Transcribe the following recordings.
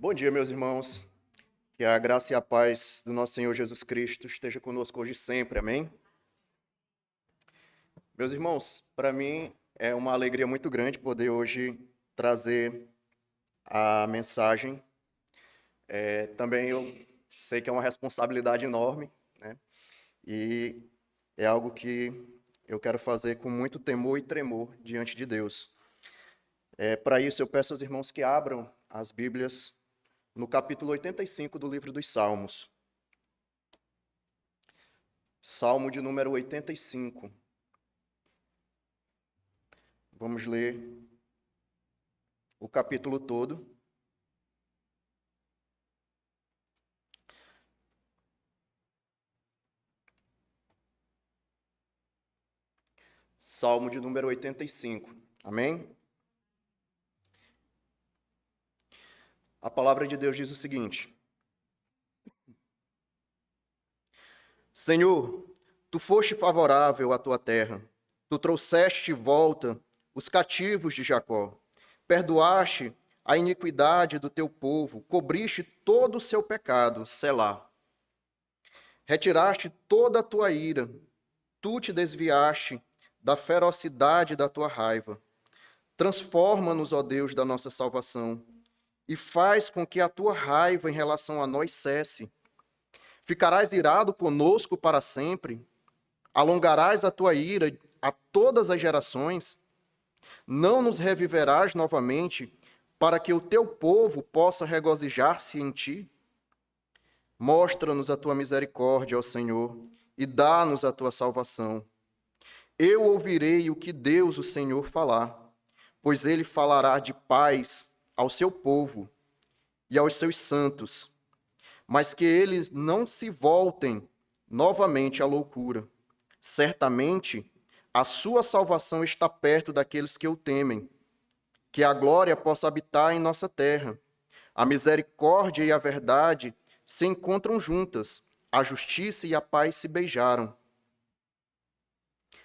Bom dia, meus irmãos. Que a graça e a paz do nosso Senhor Jesus Cristo esteja conosco hoje e sempre. Amém? Meus irmãos, para mim é uma alegria muito grande poder hoje trazer a mensagem. Também eu sei que é uma responsabilidade enorme, né? E é algo que eu quero fazer com muito temor e tremor diante de Deus. Para isso, eu peço aos irmãos que abram as Bíblias no capítulo 85 do livro dos Salmos. Salmo de número 85. Vamos ler o capítulo todo. Salmo de número 85. Amém? A palavra de Deus diz o seguinte: Senhor, tu foste favorável à tua terra, tu trouxeste de volta os cativos de Jacó, perdoaste a iniquidade do teu povo, cobriste todo o seu pecado, Selá. Retiraste toda a tua ira, tu te desviaste da ferocidade da tua raiva. Transforma-nos, ó Deus, da nossa salvação, e faz com que a tua raiva em relação a nós cesse. Ficarás irado conosco para sempre? Alongarás a tua ira a todas as gerações? Não nos reviverás novamente, para que o teu povo possa regozijar-se em ti? Mostra-nos a tua misericórdia, ó Senhor, e dá-nos a tua salvação. Eu ouvirei o que Deus, o Senhor, falar, pois ele falará de paz ao seu povo e aos seus santos, mas que eles não se voltem novamente à loucura. Certamente, a sua salvação está perto daqueles que o temem, que a glória possa habitar em nossa terra. A misericórdia e a verdade se encontram juntas, a justiça e a paz se beijaram.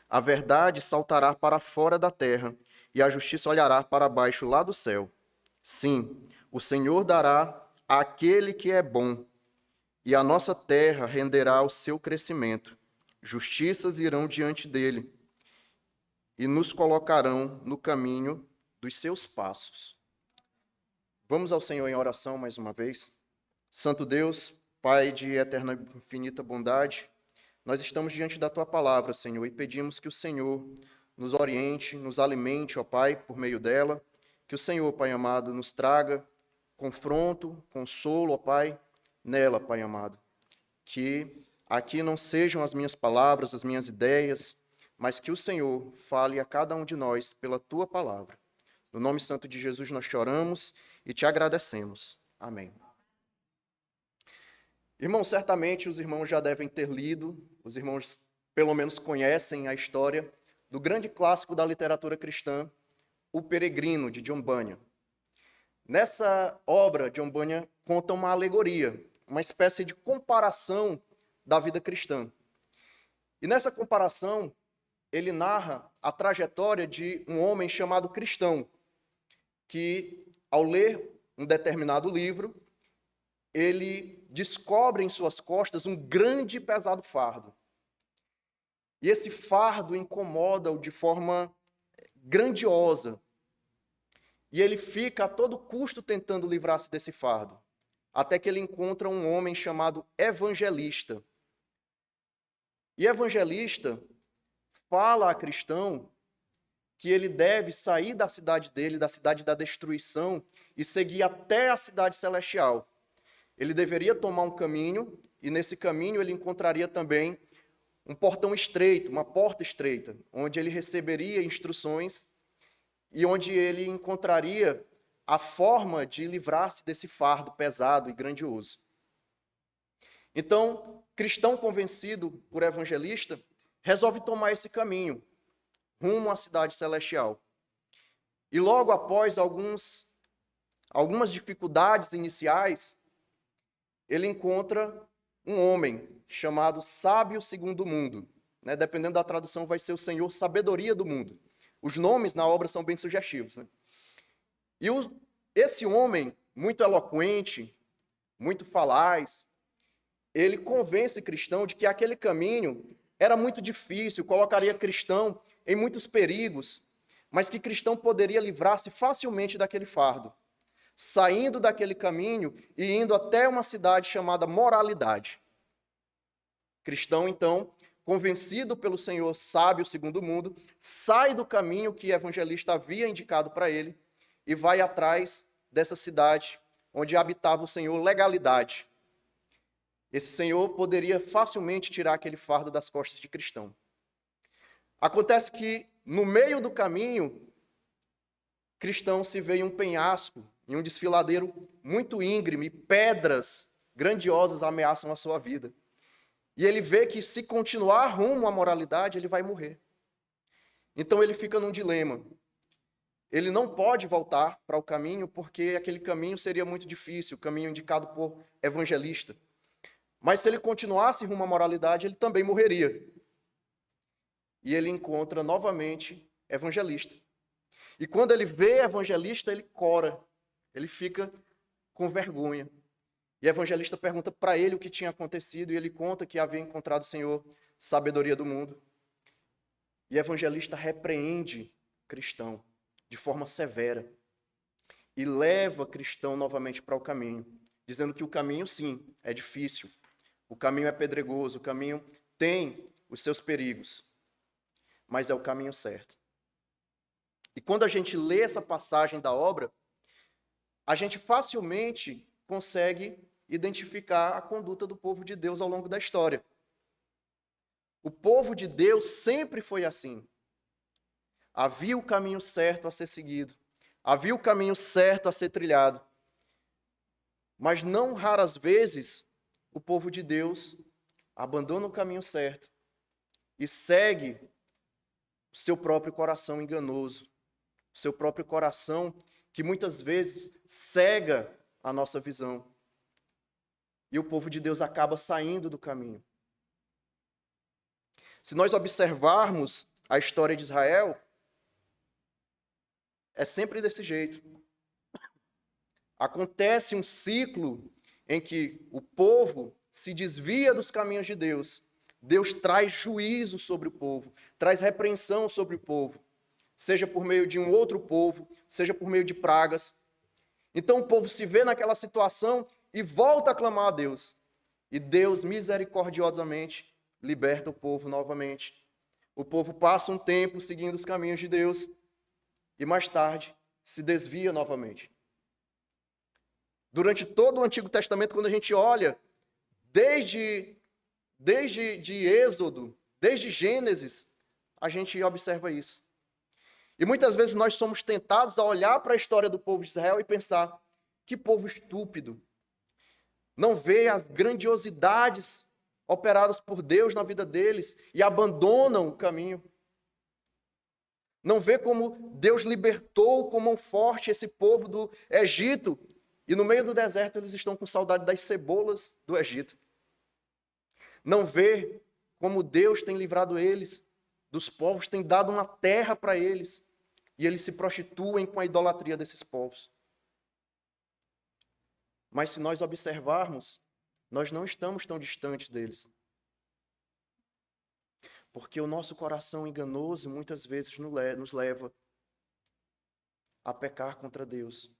A verdade saltará para fora da terra, e a justiça olhará para baixo lá do céu. Sim, o Senhor dará àquele que é bom, e a nossa terra renderá o seu crescimento. Justiças irão diante dele, e nos colocarão no caminho dos seus passos. Vamos ao Senhor em oração mais uma vez. Santo Deus, Pai de eterna e infinita bondade, nós estamos diante da Tua palavra, Senhor, e pedimos que o Senhor nos oriente, nos alimente, ó Pai, por meio dela, que o Senhor, Pai amado, nos traga confronto, consolo, ó Pai, nela, Pai amado. Que aqui não sejam as minhas palavras, as minhas ideias, mas que o Senhor fale a cada um de nós pela Tua palavra. No nome santo de Jesus nós te oramos e te agradecemos. Amém. Irmãos, certamente os irmãos já devem ter lido, os irmãos pelo menos conhecem a história do grande clássico da literatura cristã, O Peregrino, de John Bunyan. Nessa obra, John Bunyan conta uma alegoria, uma espécie de comparação da vida cristã. E nessa comparação, ele narra a trajetória de um homem chamado Cristão, que, ao ler um determinado livro, ele descobre em suas costas um grande e pesado fardo. E esse fardo incomoda-o de forma grandiosa. E ele fica a todo custo tentando livrar-se desse fardo, até que ele encontra um homem chamado Evangelista. E Evangelista fala a Cristão que ele deve sair da cidade dele, da cidade da destruição, e seguir até a cidade celestial. Ele deveria tomar um caminho, e nesse caminho ele encontraria também um portão estreito, uma porta estreita, onde ele receberia instruções e onde ele encontraria a forma de livrar-se desse fardo pesado e grandioso. Então, Cristão convencido por Evangelista, resolve tomar esse caminho, rumo à cidade celestial. E logo após algumas dificuldades iniciais, ele encontra um homem chamado Sábio Segundo o Mundo. Dependendo da tradução, vai ser o Senhor Sabedoria do Mundo. Os nomes na obra são bem sugestivos. E esse homem muito eloquente, muito falaz, ele convence cristão de que aquele caminho era muito difícil, colocaria cristão em muitos perigos, mas que cristão poderia livrar-se facilmente daquele fardo, saindo daquele caminho e indo até uma cidade chamada Moralidade. Cristão, então, convencido pelo Senhor sábio segundo o mundo, sai do caminho que o evangelista havia indicado para ele e vai atrás dessa cidade onde habitava o Senhor Legalidade. Esse Senhor poderia facilmente tirar aquele fardo das costas de cristão. Acontece que, no meio do caminho, cristão se vê em um penhasco, em um desfiladeiro muito íngreme, pedras grandiosas ameaçam a sua vida. E ele vê que se continuar rumo à moralidade, ele vai morrer. Então ele fica num dilema. Ele não pode voltar para o caminho, porque aquele caminho seria muito difícil, o caminho indicado por evangelista. Mas se ele continuasse rumo à moralidade, ele também morreria. E ele encontra novamente evangelista. E quando ele vê evangelista, ele cora. Ele fica com vergonha. E o evangelista pergunta para ele o que tinha acontecido, e ele conta que havia encontrado o Senhor, sabedoria do mundo. E o evangelista repreende cristão de forma severa e leva cristão novamente para o caminho, dizendo que o caminho, sim, é difícil, o caminho é pedregoso, o caminho tem os seus perigos, mas é o caminho certo. E quando a gente lê essa passagem da obra, a gente facilmente consegue identificar a conduta do povo de Deus ao longo da história. O povo de Deus sempre foi assim. Havia o caminho certo a ser seguido. Havia o caminho certo a ser trilhado. Mas não raras vezes o povo de Deus abandona o caminho certo e segue o seu próprio coração enganoso, o seu próprio coração que muitas vezes cega a nossa visão. E o povo de Deus acaba saindo do caminho. Se nós observarmos a história de Israel, é sempre desse jeito. Acontece um ciclo em que o povo se desvia dos caminhos de Deus. Deus traz juízo sobre o povo, traz repreensão sobre o povo, seja por meio de um outro povo, seja por meio de pragas. Então o povo se vê naquela situação e volta a clamar a Deus. E Deus misericordiosamente liberta o povo novamente. O povo passa um tempo seguindo os caminhos de Deus e mais tarde se desvia novamente. Durante todo o Antigo Testamento, quando a gente olha, desde Êxodo, desde Gênesis, a gente observa isso. E muitas vezes nós somos tentados a olhar para a história do povo de Israel e pensar, que povo estúpido. Não vê as grandiosidades operadas por Deus na vida deles e abandonam o caminho. Não vê como Deus libertou com mão forte esse povo do Egito e no meio do deserto eles estão com saudade das cebolas do Egito. Não vê como Deus tem livrado eles dos povos, tem dado uma terra para eles e eles se prostituem com a idolatria desses povos. Mas se nós observarmos, nós não estamos tão distantes deles. Porque o nosso coração enganoso muitas vezes nos leva a pecar contra Deus,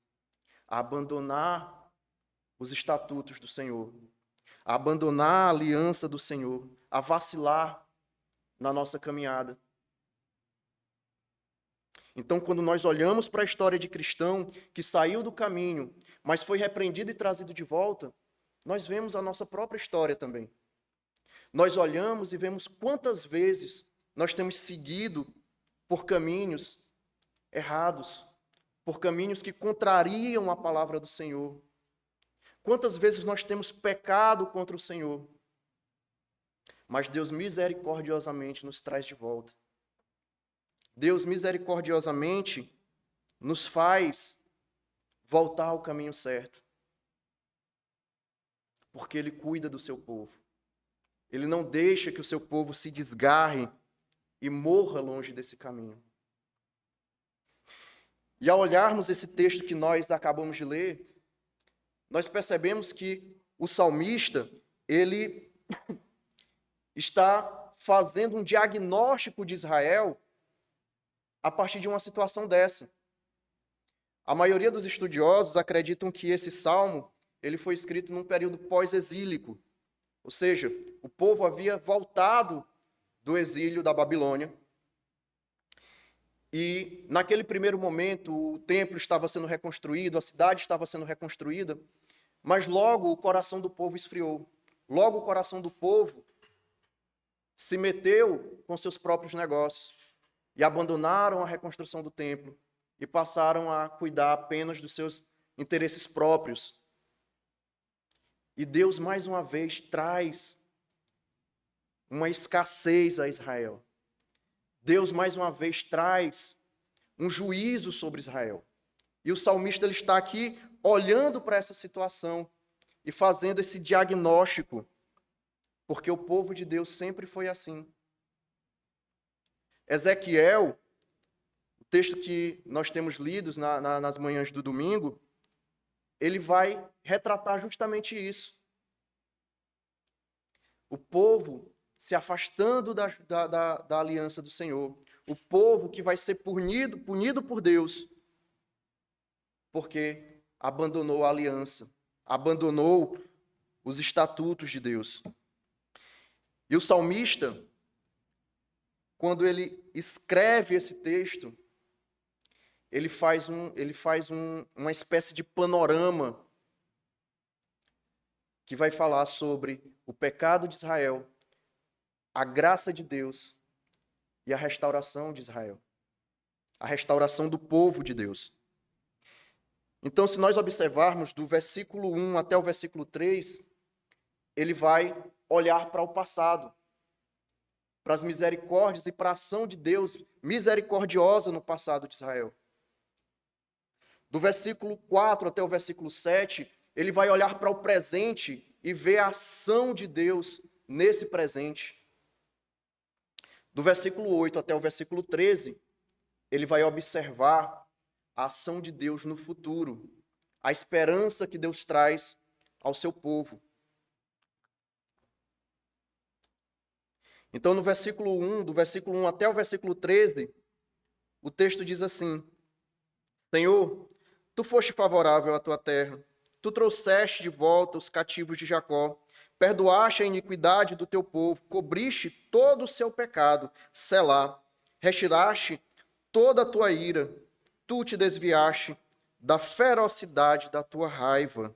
a abandonar os estatutos do Senhor, a abandonar a aliança do Senhor, a vacilar na nossa caminhada. Então, quando nós olhamos para a história de cristão que saiu do caminho, mas foi repreendido e trazido de volta, nós vemos a nossa própria história também. Nós olhamos e vemos quantas vezes nós temos seguido por caminhos errados, por caminhos que contrariam a palavra do Senhor. Quantas vezes nós temos pecado contra o Senhor, mas Deus misericordiosamente nos traz de volta. Deus misericordiosamente nos faz voltar ao caminho certo. Porque Ele cuida do seu povo. Ele não deixa que o seu povo se desgarre e morra longe desse caminho. E ao olharmos esse texto que nós acabamos de ler, nós percebemos que o salmista, ele está fazendo um diagnóstico de Israel a partir de uma situação dessa. A maioria dos estudiosos acreditam que esse salmo ele foi escrito num período pós-exílico, ou seja, o povo havia voltado do exílio da Babilônia e naquele primeiro momento o templo estava sendo reconstruído, a cidade estava sendo reconstruída, mas logo o coração do povo esfriou. Logo o coração do povo se meteu com seus próprios negócios e abandonaram a reconstrução do templo e passaram a cuidar apenas dos seus interesses próprios. E Deus, mais uma vez, traz uma escassez a Israel. Deus, mais uma vez, traz um juízo sobre Israel. E o salmista ele está aqui olhando para essa situação e fazendo esse diagnóstico, porque o povo de Deus sempre foi assim. Ezequiel, o texto que nós temos lidos nas manhãs do domingo, ele vai retratar justamente isso. O povo se afastando da aliança do Senhor. O povo que vai ser punido por Deus, porque abandonou a aliança, abandonou os estatutos de Deus. E o salmista, quando ele escreve esse texto, ele faz uma espécie de panorama que vai falar sobre o pecado de Israel, a graça de Deus e a restauração de Israel, a restauração do povo de Deus. Então, se nós observarmos do versículo 1 até o versículo 3, ele vai olhar para o passado, para as misericórdias e para a ação de Deus misericordiosa no passado de Israel. Do versículo 4 até o versículo 7, ele vai olhar para o presente e ver a ação de Deus nesse presente. Do versículo 8 até o versículo 13, ele vai observar a ação de Deus no futuro, a esperança que Deus traz ao seu povo. Então, no versículo 1, do versículo 1 até o versículo 13, o texto diz assim: Senhor, tu foste favorável à tua terra, tu trouxeste de volta os cativos de Jacó, perdoaste a iniquidade do teu povo, cobriste todo o seu pecado, Selá, retiraste toda a tua ira, tu te desviaste da ferocidade da tua raiva.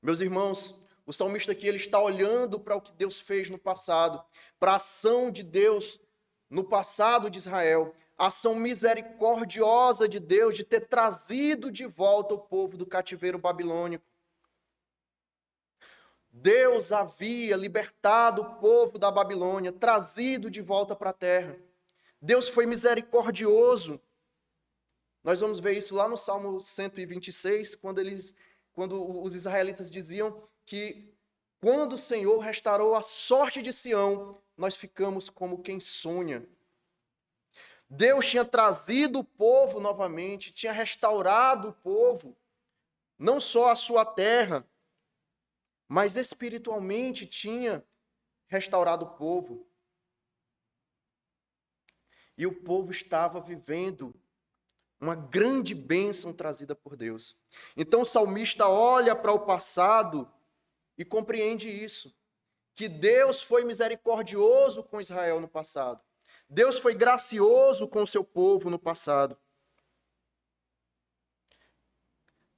Meus irmãos, o salmista aqui ele está olhando para o que Deus fez no passado, para a ação de Deus no passado de Israel, a ação misericordiosa de Deus de ter trazido de volta o povo do cativeiro babilônico. Deus havia libertado o povo da Babilônia, trazido de volta para a terra. Deus foi misericordioso. Nós vamos ver isso lá no Salmo 126, quando os israelitas diziam que quando o Senhor restaurou a sorte de Sião, nós ficamos como quem sonha. Deus tinha trazido o povo novamente, tinha restaurado o povo, não só a sua terra, mas espiritualmente tinha restaurado o povo. E o povo estava vivendo uma grande bênção trazida por Deus. Então o salmista olha para o passado e compreende isso, que Deus foi misericordioso com Israel no passado. Deus foi gracioso com o seu povo no passado.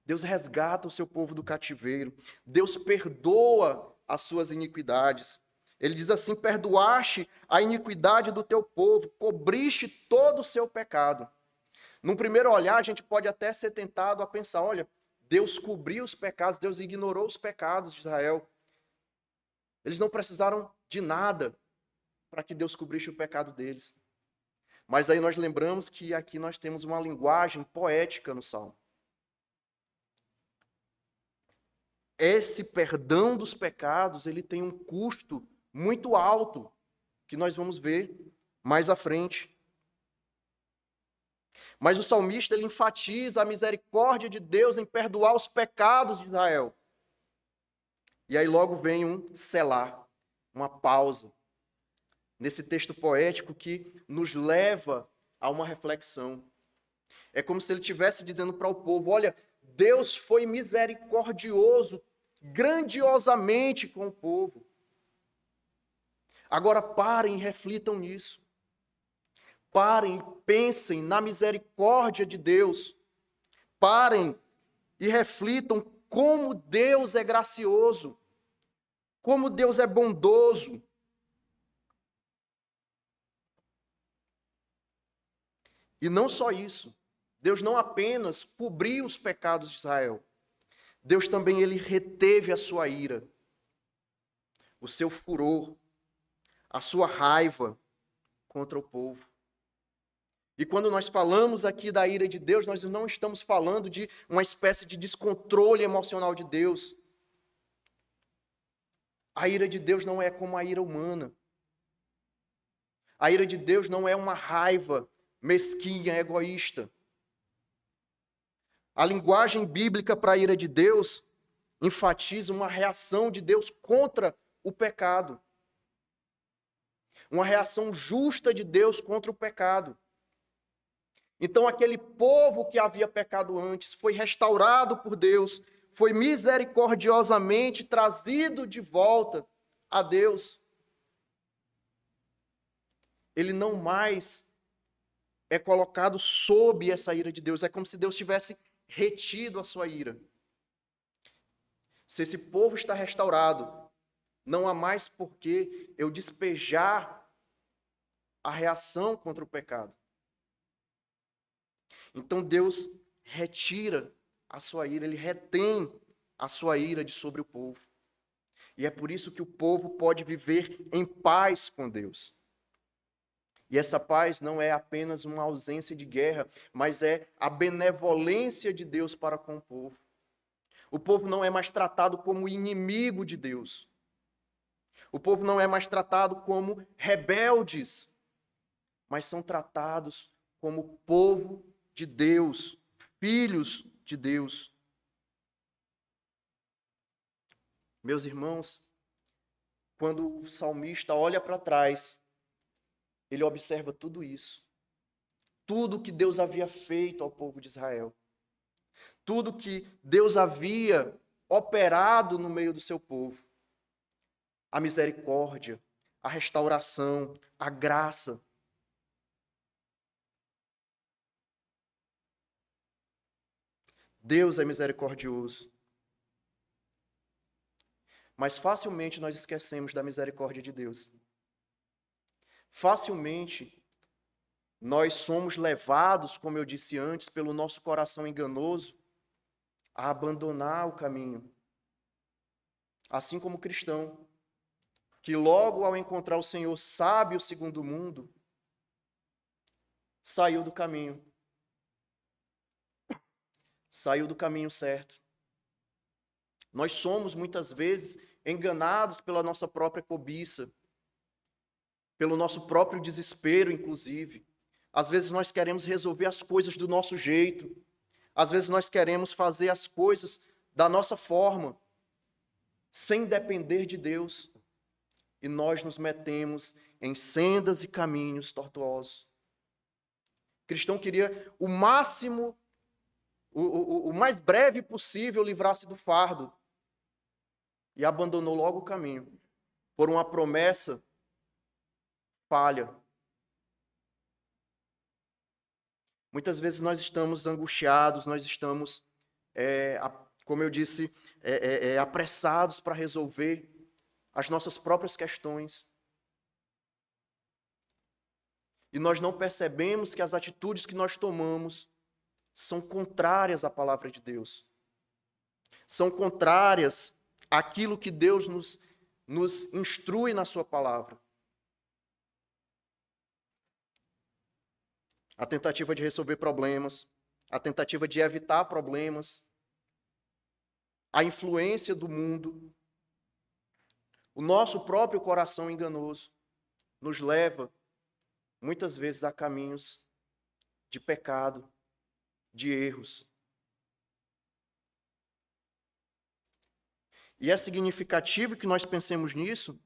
Deus resgata o seu povo do cativeiro. Deus perdoa as suas iniquidades. Ele diz assim: perdoaste a iniquidade do teu povo, cobriste todo o seu pecado. Num primeiro olhar, a gente pode até ser tentado a pensar, olha, Deus cobriu os pecados, Deus ignorou os pecados de Israel. Eles não precisaram de nada para que Deus cobrisse o pecado deles. Mas aí nós lembramos que aqui nós temos uma linguagem poética no Salmo. Esse perdão dos pecados, ele tem um custo muito alto, que nós vamos ver mais à frente. Mas o salmista, ele enfatiza a misericórdia de Deus em perdoar os pecados de Israel. E aí logo vem um selar, uma pausa, nesse texto poético que nos leva a uma reflexão. É como se ele estivesse dizendo para o povo: olha, Deus foi misericordioso, grandiosamente com o povo. Agora parem e reflitam nisso. Parem e pensem na misericórdia de Deus. Parem e reflitam como Deus é gracioso, como Deus é bondoso. E não só isso. Deus não apenas cobriu os pecados de Israel. Deus também ele reteve a sua ira, o seu furor, a sua raiva contra o povo. E quando nós falamos aqui da ira de Deus, nós não estamos falando de uma espécie de descontrole emocional de Deus. A ira de Deus não é como a ira humana. A ira de Deus não é uma raiva mesquinha, egoísta. A linguagem bíblica para a ira de Deus enfatiza uma reação de Deus contra o pecado. Uma reação justa de Deus contra o pecado. Então, aquele povo que havia pecado antes foi restaurado por Deus, foi misericordiosamente trazido de volta a Deus. Ele não mais é colocado sob essa ira de Deus. É como se Deus tivesse retido a sua ira. Se esse povo está restaurado, não há mais por que eu despejar a reação contra o pecado. Então Deus retira a sua ira, ele retém a sua ira de sobre o povo. E é por isso que o povo pode viver em paz com Deus. E essa paz não é apenas uma ausência de guerra, mas é a benevolência de Deus para com o povo. O povo não é mais tratado como inimigo de Deus. O povo não é mais tratado como rebeldes, mas são tratados como povo de Deus, filhos de Deus. Meus irmãos, quando o salmista olha para trás, ele observa tudo isso. Tudo que Deus havia feito ao povo de Israel. Tudo que Deus havia operado no meio do seu povo. A misericórdia, a restauração, a graça. Deus é misericordioso. Mas facilmente nós esquecemos da misericórdia de Deus. Facilmente nós somos levados, como eu disse antes, pelo nosso coração enganoso, a abandonar o caminho. Assim como o cristão, que logo ao encontrar o Senhor sábio segundo o mundo, saiu do caminho. Saiu do caminho certo. Nós somos muitas vezes enganados pela nossa própria cobiça, pelo nosso próprio desespero, inclusive. Às vezes nós queremos resolver as coisas do nosso jeito. Às vezes nós queremos fazer as coisas da nossa forma, sem depender de Deus. E nós nos metemos em sendas e caminhos tortuosos. O cristão queria o máximo, o mais breve possível livrar-se do fardo. E abandonou logo o caminho, por uma promessa falha. Muitas vezes nós estamos angustiados, nós estamos, como eu disse, apressados para resolver as nossas próprias questões. E nós não percebemos que as atitudes que nós tomamos são contrárias à palavra de Deus. São contrárias àquilo que Deus nos instrui na sua palavra. A tentativa de resolver problemas, a tentativa de evitar problemas, a influência do mundo, o nosso próprio coração enganoso nos leva, muitas vezes, a caminhos de pecado, de erros. E é significativo que nós pensemos nisso,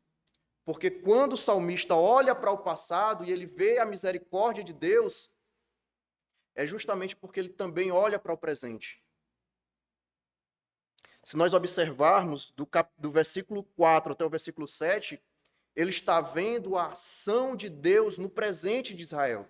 porque quando o salmista olha para o passado e ele vê a misericórdia de Deus, é justamente porque ele também olha para o presente. Se nós observarmos do versículo 4 até o versículo 7, ele está vendo a ação de Deus no presente de Israel.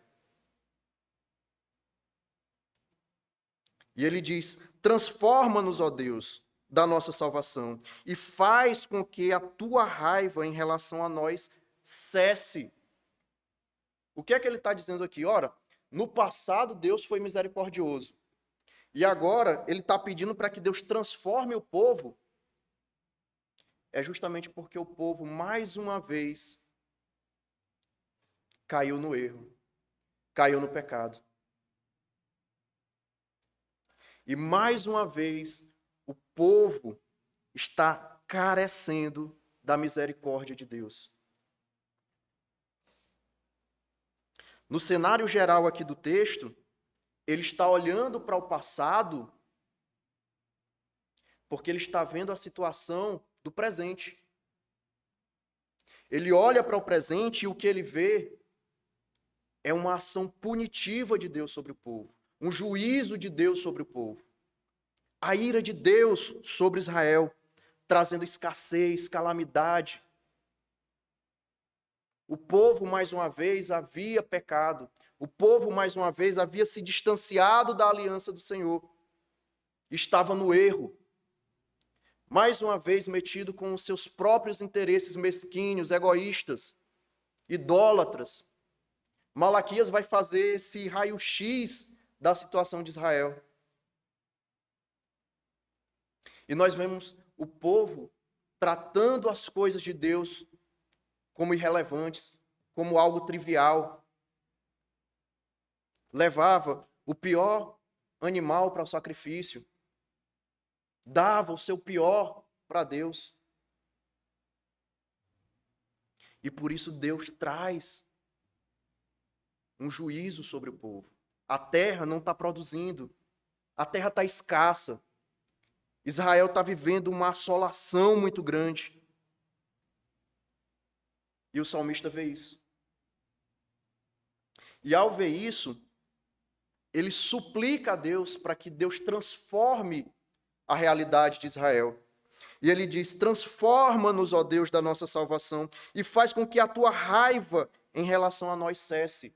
E ele diz: transforma-nos, ó Deus, da nossa salvação, e faz com que a tua raiva em relação a nós cesse. O que é que ele está dizendo aqui? Ora, no passado Deus foi misericordioso. E agora ele está pedindo para que Deus transforme o povo. É justamente porque o povo, mais uma vez, caiu no erro, caiu no pecado. E mais uma vez, o povo está carecendo da misericórdia de Deus. No cenário geral aqui do texto, ele está olhando para o passado porque ele está vendo a situação do presente. Ele olha para o presente e o que ele vê é uma ação punitiva de Deus sobre o povo, um juízo de Deus sobre o povo. A ira de Deus sobre Israel, trazendo escassez, calamidade. O povo, mais uma vez, havia pecado. O povo, mais uma vez, havia se distanciado da aliança do Senhor. Estava no erro. Mais uma vez, metido com os seus próprios interesses mesquinhos, egoístas, idólatras. Malaquias vai fazer esse raio-x da situação de Israel. E nós vemos o povo tratando as coisas de Deus como irrelevantes, como algo trivial. Levava o pior animal para o sacrifício. Dava o seu pior para Deus. E por isso Deus traz um juízo sobre o povo. A terra não está produzindo. A terra está escassa. Israel está vivendo uma assolação muito grande. E o salmista vê isso. E ao ver isso, ele suplica a Deus para que Deus transforme a realidade de Israel. E ele diz: transforma-nos, ó Deus, da nossa salvação, e faz com que a tua raiva em relação a nós cesse.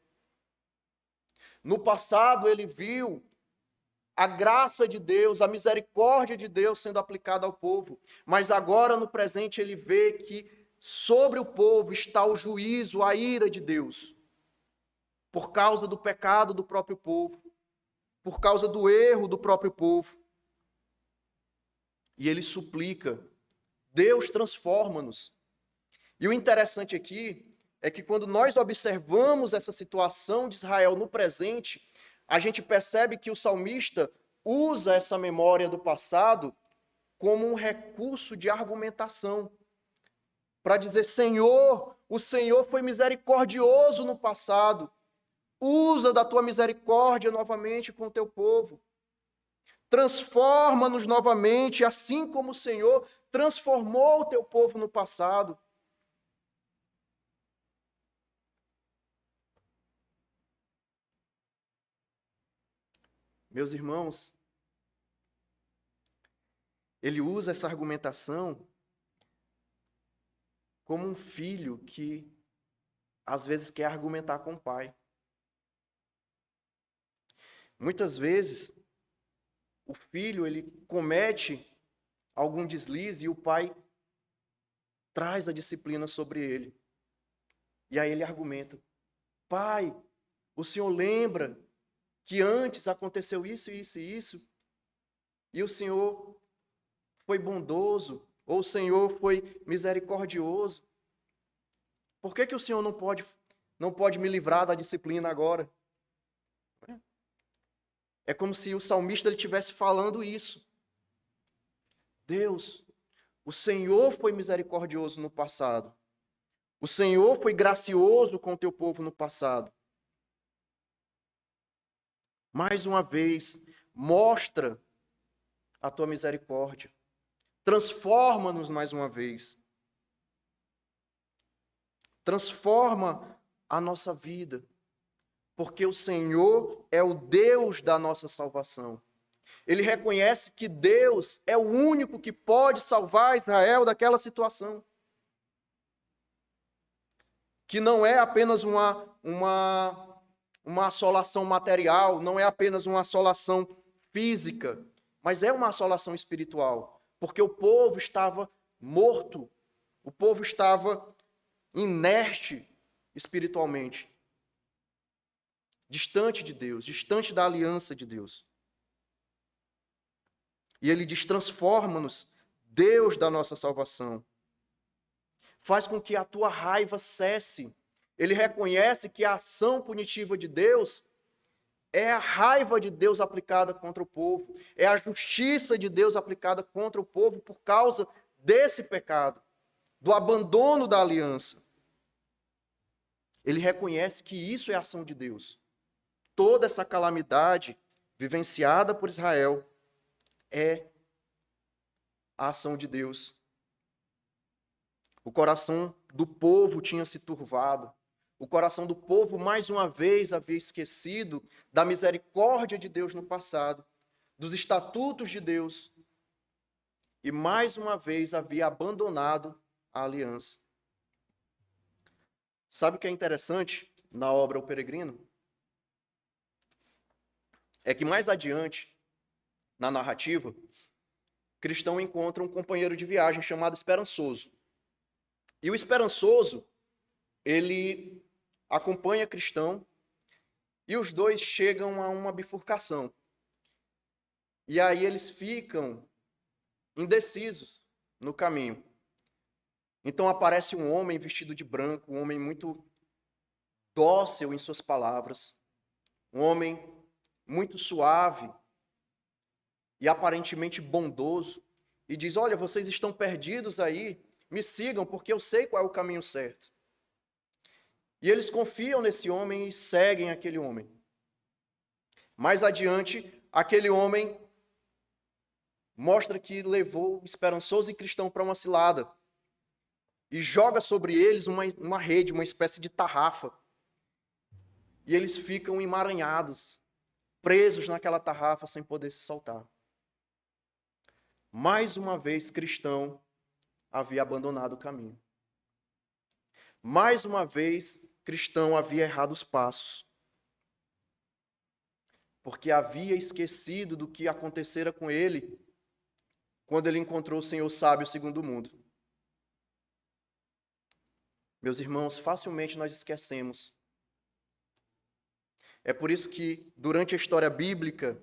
No passado, ele viu a graça de Deus, a misericórdia de Deus sendo aplicada ao povo. Mas agora, no presente, ele vê que sobre o povo está o juízo, a ira de Deus. Por causa do pecado do próprio povo. Por causa do erro do próprio povo. E ele suplica: Deus, transforma-nos. E o interessante aqui é que quando nós observamos essa situação de Israel no presente, a gente percebe que o salmista usa essa memória do passado como um recurso de argumentação, para dizer: Senhor, o Senhor foi misericordioso no passado, usa da tua misericórdia novamente com o teu povo. Transforma-nos novamente, assim como o Senhor transformou o teu povo no passado. Meus irmãos, ele usa essa argumentação como um filho que às vezes quer argumentar com o pai. Muitas vezes o filho ele comete algum deslize e o pai traz a disciplina sobre ele. E aí ele argumenta: pai, o senhor lembra que antes aconteceu isso, isso e isso? E o senhor foi bondoso, ou o Senhor foi misericordioso. Por que o Senhor não pode me livrar da disciplina agora? É como se o salmista ele estivesse falando isso. Deus, o Senhor foi misericordioso no passado. O Senhor foi gracioso com o teu povo no passado. mais uma vez, mostra a tua misericórdia. Transforma-nos mais uma vez. Transforma a nossa vida. Porque o Senhor é o Deus da nossa salvação. Ele reconhece que Deus é o único que pode salvar Israel daquela situação. Que não é apenas uma assolação material, não é apenas uma assolação física, mas é uma assolação espiritual. Porque o povo estava morto, o povo estava inerte espiritualmente. Distante de Deus, distante da aliança de Deus. E ele diz: transforma-nos, Deus da nossa salvação. Faz com que a tua raiva cesse. Ele reconhece que a ação punitiva de Deus é a raiva de Deus aplicada contra o povo, é a justiça de Deus aplicada contra o povo por causa desse pecado, do abandono da aliança. Ele reconhece que isso é a ação de Deus. Toda essa calamidade vivenciada por Israel é a ação de Deus. O coração do povo tinha se turvado. O coração do povo, mais uma vez, havia esquecido da misericórdia de Deus no passado, dos estatutos de Deus. E, mais uma vez, havia abandonado a aliança. Sabe o que é interessante na obra O Peregrino? É que mais adiante, na narrativa, Cristão encontra um companheiro de viagem chamado Esperançoso. E o Esperançoso, ele acompanha Cristão e os dois chegam a uma bifurcação. E aí eles ficam indecisos no caminho. Então aparece um homem vestido de branco, um homem muito dócil em suas palavras, um homem muito suave e aparentemente bondoso, e diz: olha, vocês estão perdidos aí, me sigam porque eu sei qual é o caminho certo. E eles confiam nesse homem e seguem aquele homem. Mais adiante, aquele homem mostra que levou Esperançoso e Cristão para uma cilada e joga sobre eles uma rede, uma espécie de tarrafa. E eles ficam emaranhados, presos naquela tarrafa sem poder se soltar. Mais uma vez, Cristão havia abandonado o caminho. Mais uma vez, Cristão havia errado os passos. Porque havia esquecido do que acontecera com ele quando ele encontrou o Senhor sábio segundo o mundo. Meus irmãos, facilmente nós esquecemos. É por isso que, durante a história bíblica,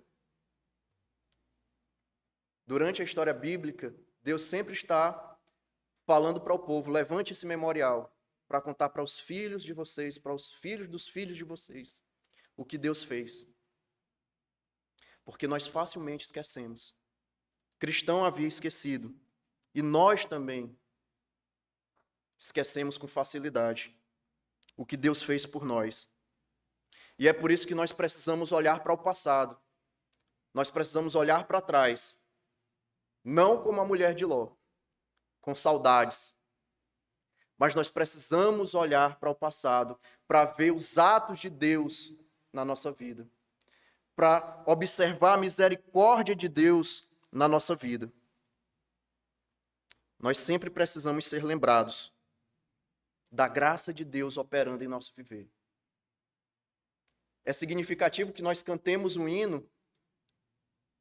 Deus sempre está falando para o povo: levante esse memorial para contar para os filhos de vocês, para os filhos dos filhos de vocês, o que Deus fez. Porque nós facilmente esquecemos. Cristão havia esquecido. E nós também esquecemos com facilidade o que Deus fez por nós. E é por isso que nós precisamos olhar para o passado. Nós precisamos olhar para trás. Não como a mulher de Ló, com saudades. Mas nós precisamos olhar para o passado, para ver os atos de Deus na nossa vida. Para observar a misericórdia de Deus na nossa vida. Nós sempre precisamos ser lembrados da graça de Deus operando em nosso viver. É significativo que nós cantemos um hino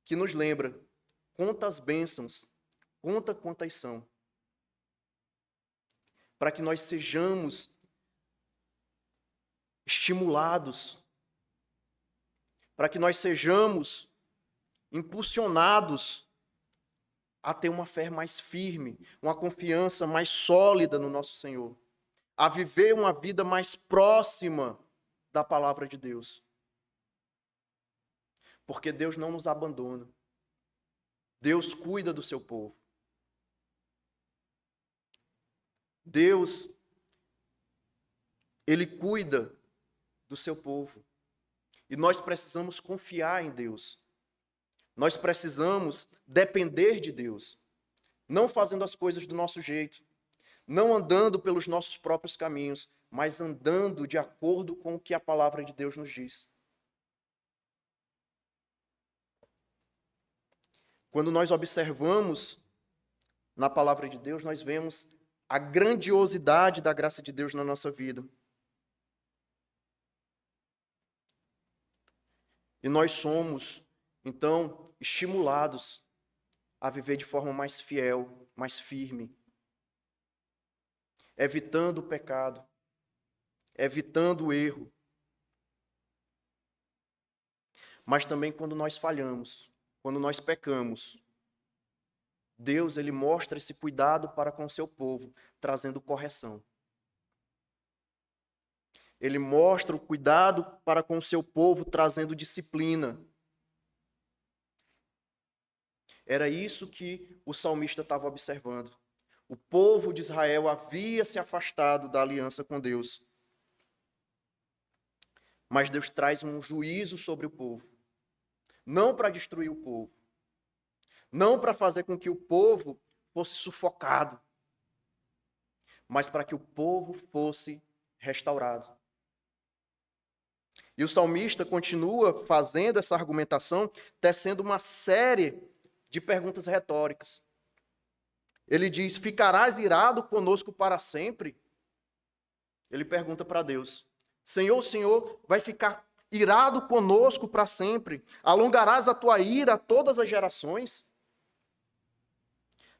que nos lembra: conta as bênçãos, conta quantas são. Para que nós sejamos estimulados, para que nós sejamos impulsionados a ter uma fé mais firme, uma confiança mais sólida no nosso Senhor, a viver uma vida mais próxima da palavra de Deus. Porque Deus não nos abandona. Deus cuida do seu povo. Deus, Ele cuida do seu povo. E nós precisamos confiar em Deus. Nós precisamos depender de Deus. Não fazendo as coisas do nosso jeito. Não andando pelos nossos próprios caminhos, mas andando de acordo com o que a palavra de Deus nos diz. Quando nós observamos na palavra de Deus, nós vemos a grandiosidade da graça de Deus na nossa vida. E nós somos, então, estimulados a viver de forma mais fiel, mais firme, evitando o pecado, evitando o erro. Mas também quando nós falhamos, quando nós pecamos, Deus, ele mostra esse cuidado para com o seu povo, trazendo correção. Ele mostra o cuidado para com o seu povo, trazendo disciplina. Era isso que o salmista estava observando. O povo de Israel havia se afastado da aliança com Deus. Mas Deus traz um juízo sobre o povo. Não para destruir o povo. Não para fazer com que o povo fosse sufocado. Mas para que o povo fosse restaurado. E o salmista continua fazendo essa argumentação, tecendo uma série de perguntas retóricas. Ele diz: ficarás irado conosco para sempre? Ele pergunta para Deus: Senhor, o Senhor vai ficar irado conosco para sempre? Alongarás a tua ira a todas as gerações?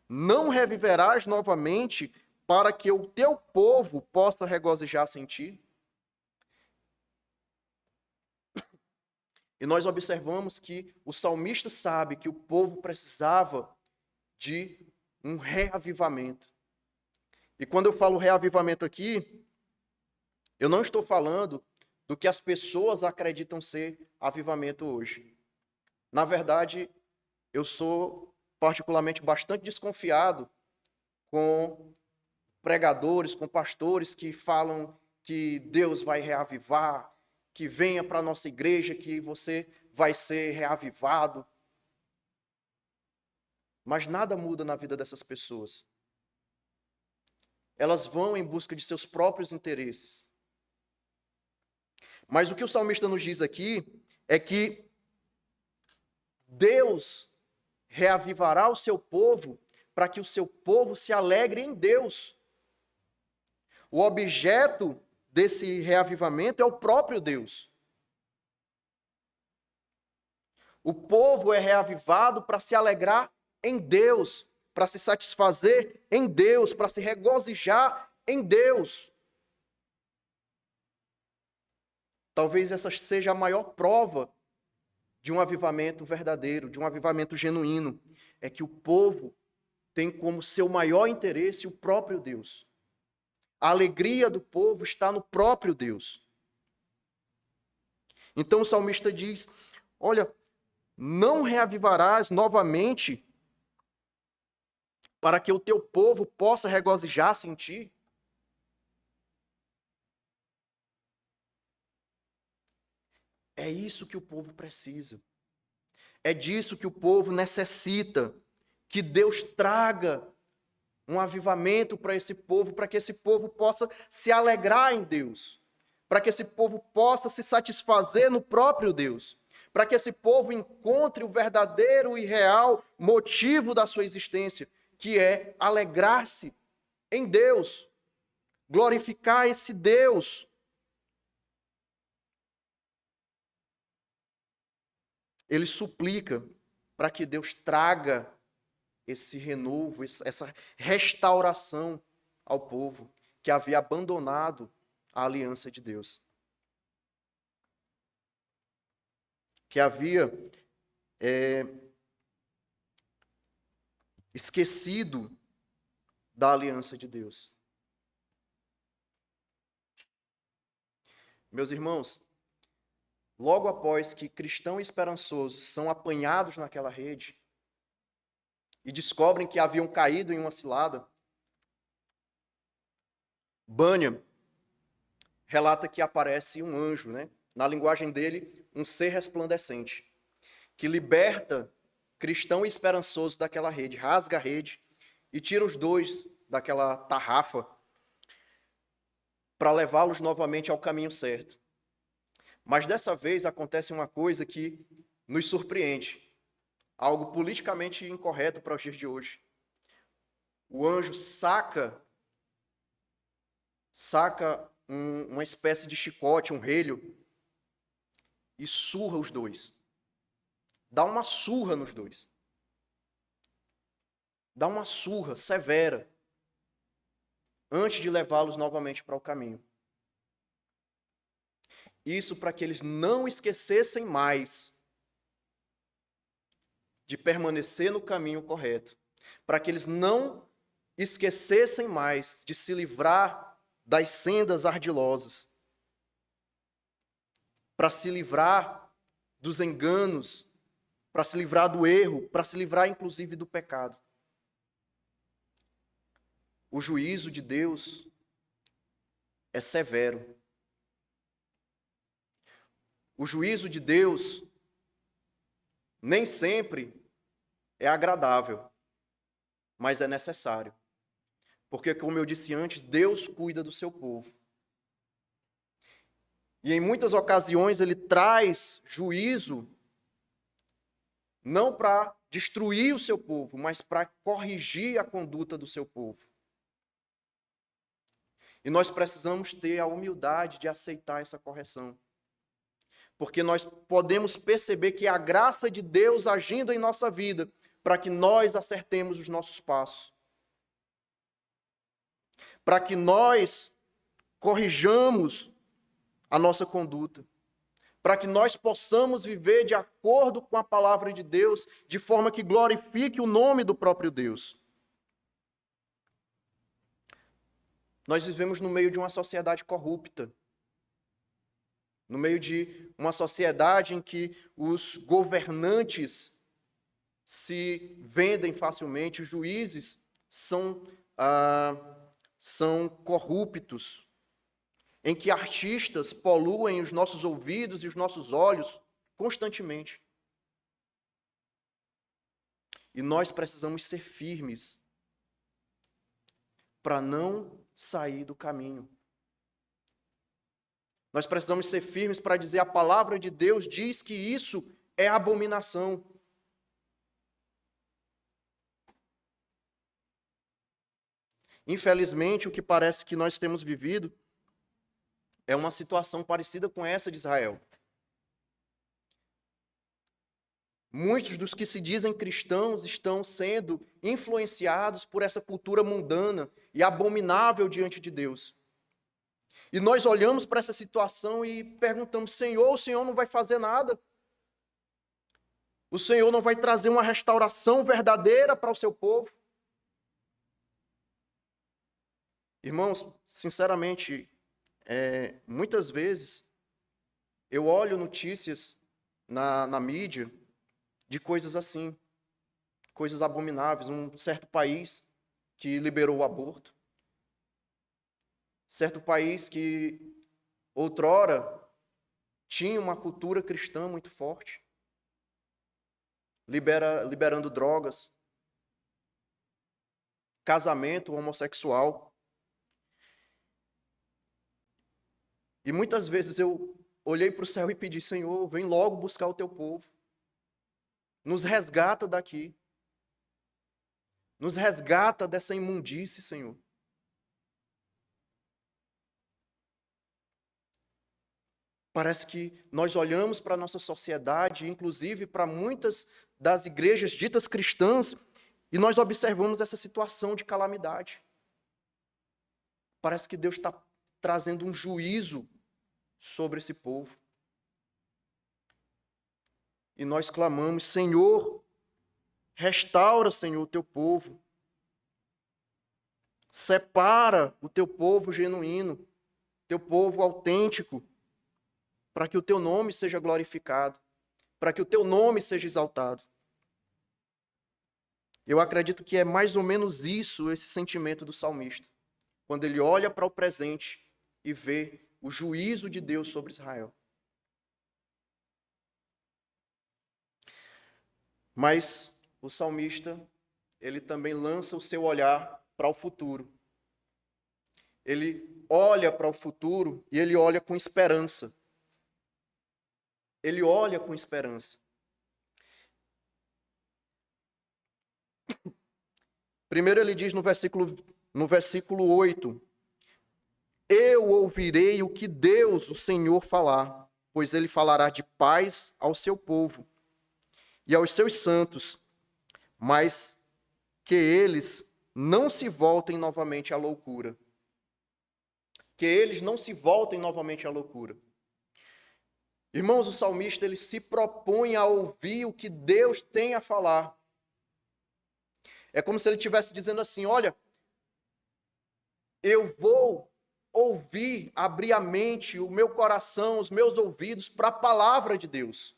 Não reviverás novamente para que o teu povo possa regozijar-se em ti? E nós observamos que o salmista sabe que o povo precisava de um reavivamento. E quando eu falo reavivamento aqui, eu não estou falando do que as pessoas acreditam ser avivamento hoje. Na verdade, eu sou particularmente bastante desconfiado com pregadores, com pastores que falam que Deus vai reavivar, que venha para a nossa igreja, que você vai ser reavivado. Mas nada muda na vida dessas pessoas. Elas vão em busca de seus próprios interesses. Mas o que o salmista nos diz aqui é que Deus reavivará o seu povo para que o seu povo se alegre em Deus. O objeto desse reavivamento é o próprio Deus. O povo é reavivado para se alegrar em Deus, para se satisfazer em Deus, para se regozijar em Deus. Talvez essa seja a maior prova de um avivamento verdadeiro, de um avivamento genuíno, é que o povo tem como seu maior interesse o próprio Deus. A alegria do povo está no próprio Deus. Então o salmista diz: olha, não reavivarás novamente para que o teu povo possa regozijar-se em ti? É isso que o povo precisa. É disso que o povo necessita. Que Deus traga um avivamento para esse povo, para que esse povo possa se alegrar em Deus. Para que esse povo possa se satisfazer no próprio Deus. Para que esse povo encontre o verdadeiro e real motivo da sua existência, que é alegrar-se em Deus. Glorificar esse Deus. Ele suplica para que Deus traga esse renovo, essa restauração ao povo que havia abandonado a aliança de Deus. Que havia esquecido da aliança de Deus. Meus irmãos, logo após que cristãos esperançosos são apanhados naquela rede e descobrem que haviam caído em uma cilada, Bunyan relata que aparece um anjo, na linguagem dele, um ser resplandecente, que liberta cristão esperançoso daquela rede, rasga a rede e tira os dois daquela tarrafa para levá-los novamente ao caminho certo. Mas dessa vez acontece uma coisa que nos surpreende, algo politicamente incorreto para os dias de hoje. O anjo saca uma espécie de chicote, um relho, e surra os dois. Dá uma surra nos dois. Dá uma surra severa, antes de levá-los novamente para o caminho. Isso para que eles não esquecessem mais de permanecer no caminho correto. Para que eles não esquecessem mais de se livrar das sendas ardilosas. Para se livrar dos enganos, para se livrar do erro, para se livrar inclusive do pecado. O juízo de Deus é severo. O juízo de Deus nem sempre é agradável, mas é necessário. Porque, como eu disse antes, Deus cuida do seu povo. E em muitas ocasiões ele traz juízo não para destruir o seu povo, mas para corrigir a conduta do seu povo. E nós precisamos ter a humildade de aceitar essa correção. Porque nós podemos perceber que é a graça de Deus agindo em nossa vida para que nós acertemos os nossos passos. Para que nós corrijamos a nossa conduta. Para que nós possamos viver de acordo com a palavra de Deus, de forma que glorifique o nome do próprio Deus. Nós vivemos no meio de uma sociedade corrupta. No meio de uma sociedade em que os governantes se vendem facilmente, os juízes são corruptos, em que artistas poluem os nossos ouvidos e os nossos olhos constantemente. E nós precisamos ser firmes para não sair do caminho. Nós precisamos ser firmes para dizer a palavra de Deus diz que isso é abominação. Infelizmente, o que parece que nós temos vivido é uma situação parecida com essa de Israel. Muitos dos que se dizem cristãos estão sendo influenciados por essa cultura mundana e abominável diante de Deus. E nós olhamos para essa situação e perguntamos, Senhor, o Senhor não vai fazer nada? O Senhor não vai trazer uma restauração verdadeira para o seu povo? Irmãos, sinceramente, muitas vezes eu olho notícias na mídia de coisas assim, coisas abomináveis. Um certo país que liberou o aborto. Certo país que outrora tinha uma cultura cristã muito forte, liberando drogas, casamento homossexual. E muitas vezes eu olhei para o céu e pedi, Senhor, vem logo buscar o teu povo. Nos resgata daqui. Nos resgata dessa imundície, Senhor. Parece que nós olhamos para a nossa sociedade, inclusive para muitas das igrejas ditas cristãs, e nós observamos essa situação de calamidade. Parece que Deus está trazendo um juízo sobre esse povo. E nós clamamos, Senhor, restaura, Senhor, o teu povo. Separa o teu povo genuíno, teu povo autêntico, para que o teu nome seja glorificado, para que o teu nome seja exaltado. Eu acredito que é mais ou menos isso, esse sentimento do salmista, quando ele olha para o presente e vê o juízo de Deus sobre Israel. Mas o salmista, ele também lança o seu olhar para o futuro. Ele olha para o futuro e ele olha com esperança. Ele olha com esperança. Primeiro ele diz no versículo 8: Eu ouvirei o que Deus, o Senhor, falar, pois ele falará de paz ao seu povo e aos seus santos, mas que eles não se voltem novamente à loucura. Que eles não se voltem novamente à loucura. Irmãos, o salmista ele se propõe a ouvir o que Deus tem a falar. É como se ele estivesse dizendo assim: olha, eu vou ouvir, abrir a mente, o meu coração, os meus ouvidos para a palavra de Deus.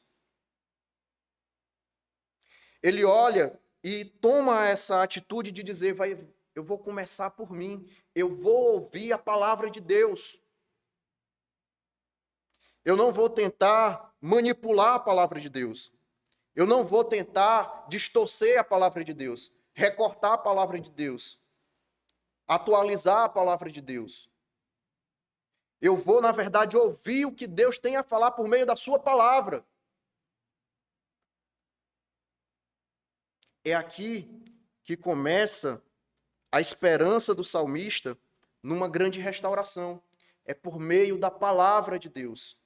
Ele olha e toma essa atitude de dizer: eu vou começar por mim, eu vou ouvir a palavra de Deus. Eu não vou tentar manipular a palavra de Deus. Eu não vou tentar distorcer a palavra de Deus, recortar a palavra de Deus, atualizar a palavra de Deus. Eu vou, na verdade, ouvir o que Deus tem a falar por meio da sua palavra. É aqui que começa a esperança do salmista numa grande restauração. É por meio da palavra de Deus.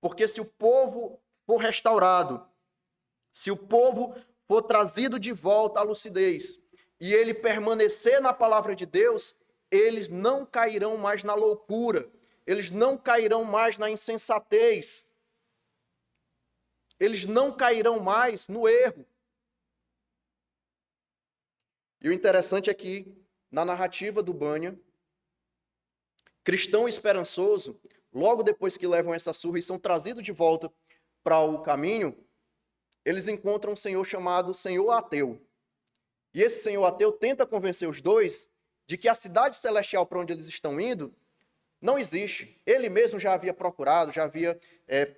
Porque se o povo for restaurado, se o povo for trazido de volta à lucidez, e ele permanecer na palavra de Deus, eles não cairão mais na loucura, eles não cairão mais na insensatez, eles não cairão mais no erro. E o interessante é que, na narrativa do Bunyan, cristão esperançoso, logo depois que levam essa surra e são trazidos de volta para o caminho, eles encontram um senhor chamado Senhor Ateu. E esse senhor ateu tenta convencer os dois de que a cidade celestial para onde eles estão indo não existe. Ele mesmo já havia procurado, já havia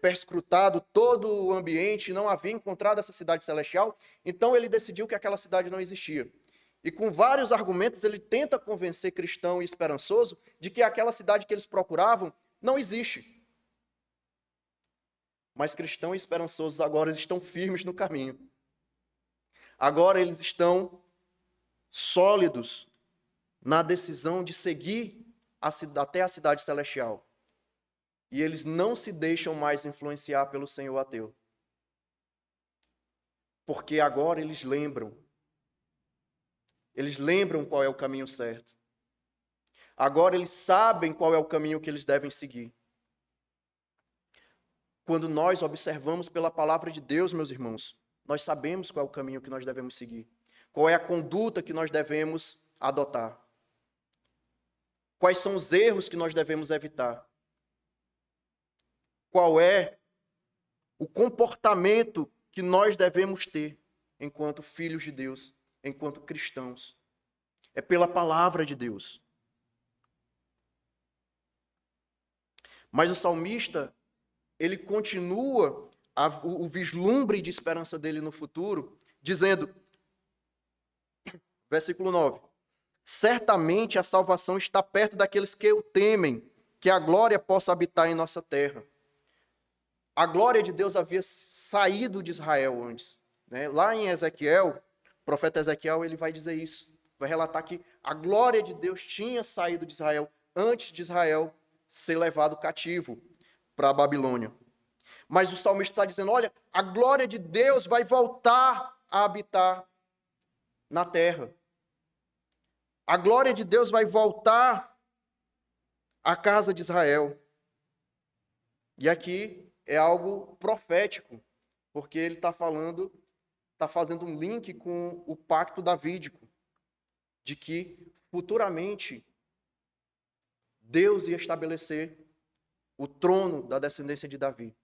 perscrutado todo o ambiente, não havia encontrado essa cidade celestial, então ele decidiu que aquela cidade não existia. E com vários argumentos ele tenta convencer cristão e esperançoso de que aquela cidade que eles procuravam não existe. Mas cristãos e esperançosos agora estão firmes no caminho. Agora eles estão sólidos na decisão de seguir até a cidade celestial. E eles não se deixam mais influenciar pelo Senhor ateu. Porque agora eles lembram. Eles lembram qual é o caminho certo. Agora eles sabem qual é o caminho que eles devem seguir. Quando nós observamos pela palavra de Deus, meus irmãos, nós sabemos qual é o caminho que nós devemos seguir. Qual é a conduta que nós devemos adotar. Quais são os erros que nós devemos evitar. Qual é o comportamento que nós devemos ter enquanto filhos de Deus, enquanto cristãos. É pela palavra de Deus. Mas o salmista, ele continua o vislumbre de esperança dele no futuro, dizendo, versículo 9, certamente a salvação está perto daqueles que o temem, que a glória possa habitar em nossa terra. A glória de Deus havia saído de Israel antes. Né? Lá em Ezequiel, o profeta Ezequiel ele vai dizer isso. Vai relatar que a glória de Deus tinha saído de Israel antes de Israel ser levado cativo para a Babilônia. Mas o salmista está dizendo, olha, a glória de Deus vai voltar a habitar na terra. A glória de Deus vai voltar à casa de Israel. E aqui é algo profético, porque ele está fazendo um link com o pacto davídico, de que futuramente Deus ia estabelecer o trono da descendência de Davi.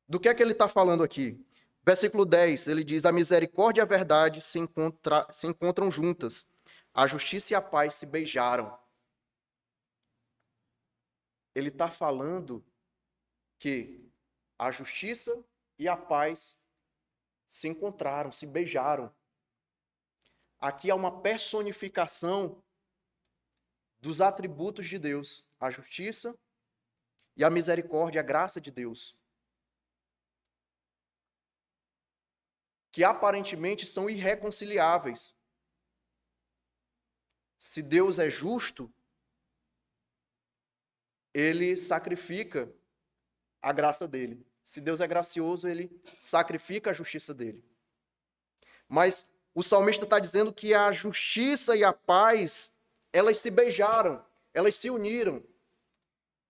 Do que é que ele está falando aqui? Versículo 10, ele diz, a misericórdia e a verdade se encontram juntas, a justiça e a paz se beijaram. Ele está falando que a justiça e a paz se encontraram, se beijaram. Aqui há uma personificação dos atributos de Deus, a justiça e a misericórdia, a graça de Deus, que aparentemente são irreconciliáveis. Se Deus é justo, ele sacrifica a graça dele. Se Deus é gracioso, ele sacrifica a justiça dele. Mas o salmista está dizendo que a justiça e a paz, elas se beijaram, elas se uniram.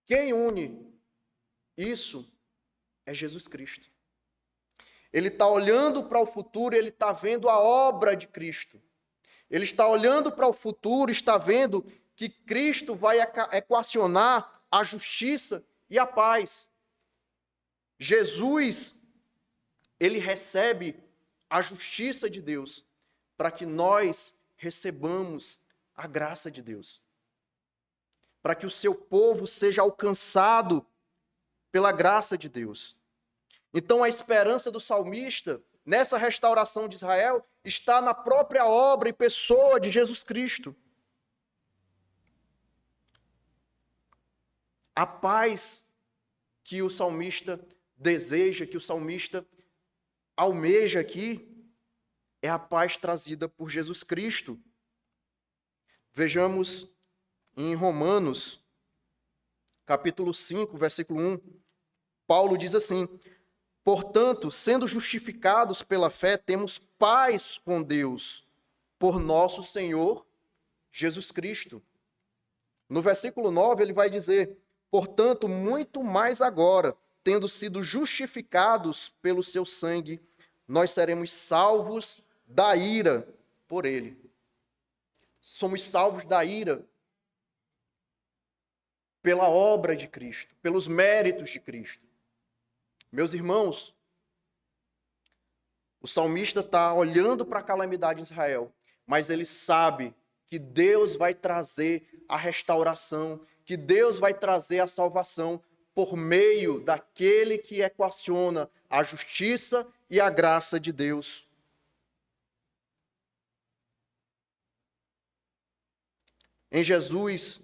Quem une isso é Jesus Cristo. Ele está olhando para o futuro, ele está vendo a obra de Cristo. Ele está olhando para o futuro, está vendo que Cristo vai equacionar a justiça e a paz. Jesus, ele recebe a justiça de Deus para que nós recebamos a graça de Deus. Para que o seu povo seja alcançado pela graça de Deus. Então a esperança do salmista nessa restauração de Israel está na própria obra e pessoa de Jesus Cristo. A paz que o salmista deseja, que o salmista almeja aqui, é a paz trazida por Jesus Cristo. Vejamos em Romanos, capítulo 5, versículo 1, Paulo diz assim: portanto, sendo justificados pela fé, temos paz com Deus, por nosso Senhor Jesus Cristo. No versículo 9, ele vai dizer: portanto, muito mais agora, tendo sido justificados pelo seu sangue, nós seremos salvos da ira por ele. Somos salvos da ira pela obra de Cristo, pelos méritos de Cristo. Meus irmãos, o salmista está olhando para a calamidade de Israel, mas ele sabe que Deus vai trazer a restauração, que Deus vai trazer a salvação por meio daquele que equaciona a justiça e a graça de Deus. Em Jesus,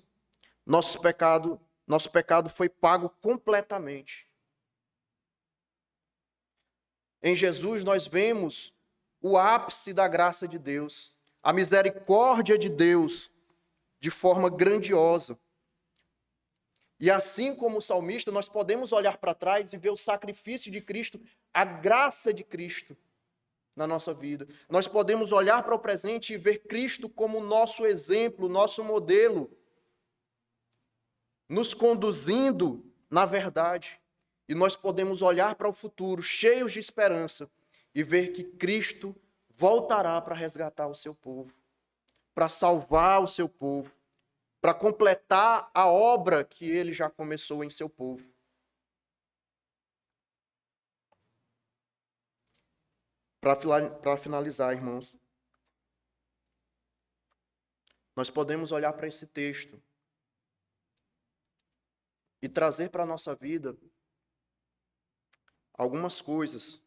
nosso pecado foi pago completamente. Em Jesus nós vemos o ápice da graça de Deus, a misericórdia de Deus de forma grandiosa. E assim como o salmista, nós podemos olhar para trás e ver o sacrifício de Cristo, a graça de Cristo na nossa vida. Nós podemos olhar para o presente e ver Cristo como nosso exemplo, nosso modelo, nos conduzindo na verdade. E nós podemos olhar para o futuro cheios de esperança e ver que Cristo voltará para resgatar o seu povo, para salvar o seu povo, para completar a obra que ele já começou em seu povo. Para finalizar, irmãos, nós podemos olhar para esse texto e trazer para a nossa vida algumas coisas.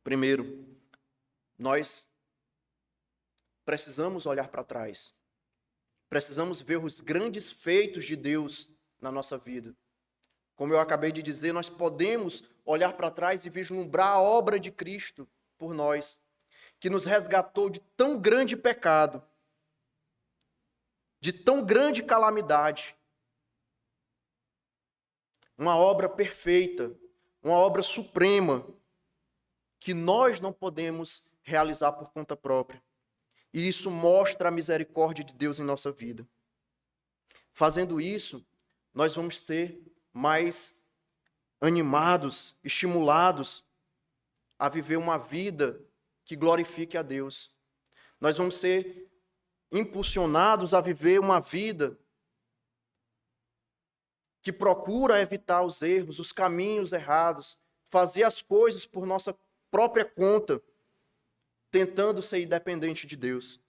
Primeiro, nós precisamos olhar para trás. Precisamos ver os grandes feitos de Deus na nossa vida. Como eu acabei de dizer, nós podemos olhar para trás e vislumbrar a obra de Cristo por nós, que nos resgatou de tão grande pecado, de tão grande calamidade. Uma obra perfeita, uma obra suprema, que nós não podemos realizar por conta própria. E isso mostra a misericórdia de Deus em nossa vida. Fazendo isso, nós vamos ser mais animados, estimulados a viver uma vida que glorifique a Deus. Nós vamos ser impulsionados a viver uma vida que procura evitar os erros, os caminhos errados, fazer as coisas por nossa própria conta, tentando ser independente de Deus.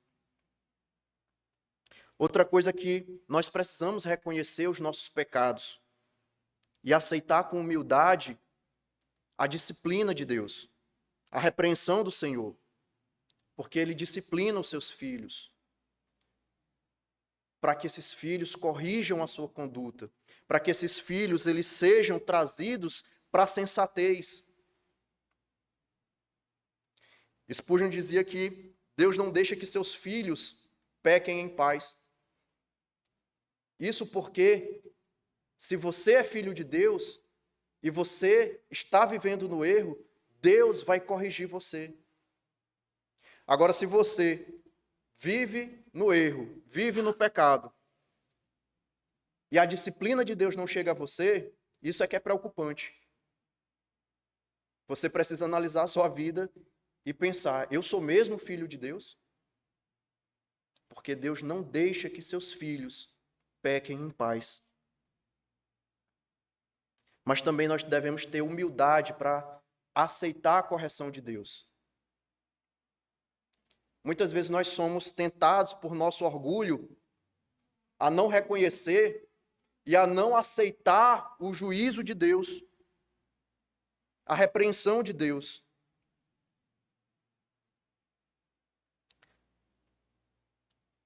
Outra coisa que nós precisamos reconhecer os nossos pecados. e aceitar com humildade a disciplina de Deus, a repreensão do Senhor, porque Ele disciplina os seus filhos, para que esses filhos corrijam a sua conduta, para que esses filhos eles sejam trazidos para a sensatez. Spurgeon dizia que Deus não deixa que seus filhos pequem em paz. Isso porque, se você é filho de Deus e você está vivendo no erro, Deus vai corrigir você. Agora, se você vive no erro, vive no pecado, e a disciplina de Deus não chega a você, isso é que é preocupante. Você precisa analisar a sua vida e pensar, eu sou mesmo filho de Deus? Porque Deus não deixa que seus filhos pequem em paz. Mas também nós devemos ter humildade para aceitar a correção de Deus. Muitas vezes nós somos tentados por nosso orgulho a não reconhecer e a não aceitar o juízo de Deus, a repreensão de Deus.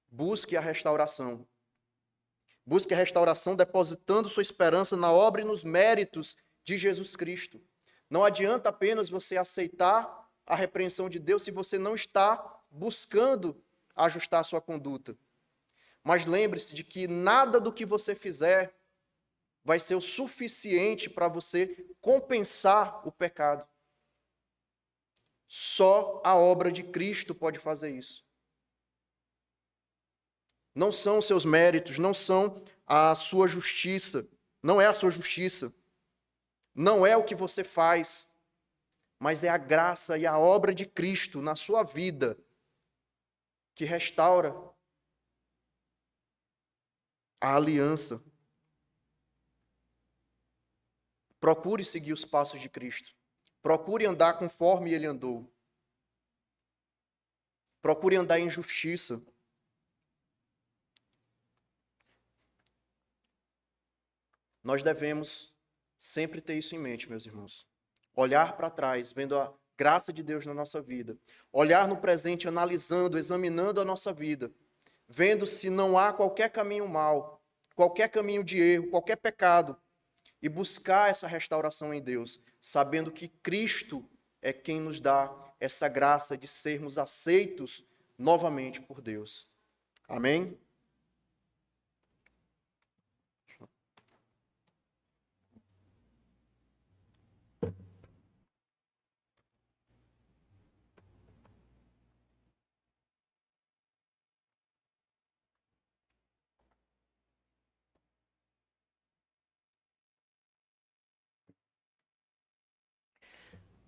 Busque a restauração. Busque a restauração depositando sua esperança na obra e nos méritos de Jesus Cristo. Não adianta apenas você aceitar a repreensão de Deus se você não está buscando ajustar sua conduta. Mas lembre-se de que nada do que você fizer vai ser o suficiente para você compensar o pecado. Só a obra de Cristo pode fazer isso. Não são os seus méritos, não são a sua justiça, não é a sua justiça, não é o que você faz, mas é a graça e a obra de Cristo na sua vida que restaura a aliança. Procure seguir os passos de Cristo. Procure andar conforme Ele andou. Procure andar em justiça. Nós devemos sempre ter isso em mente, meus irmãos. Olhar para trás, vendo a graça de Deus na nossa vida. Olhar no presente, analisando, examinando a nossa vida. Vendo se não há qualquer caminho mau, qualquer caminho de erro, qualquer pecado. E buscar essa restauração em Deus, sabendo que Cristo é quem nos dá essa graça de sermos aceitos novamente por Deus. Amém?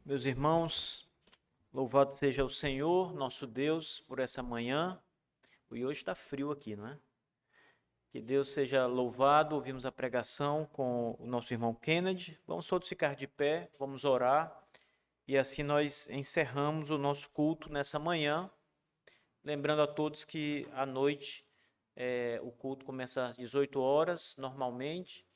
Meus irmãos, louvado seja o Senhor, nosso Deus, por essa manhã. E hoje está frio aqui, não é? Que Deus seja louvado. Ouvimos a pregação com o nosso irmão Kennedy. Vamos todos ficar de pé, vamos orar. E assim nós encerramos o nosso culto nessa manhã. Lembrando a todos que à noite o culto começa às 18 horas, normalmente.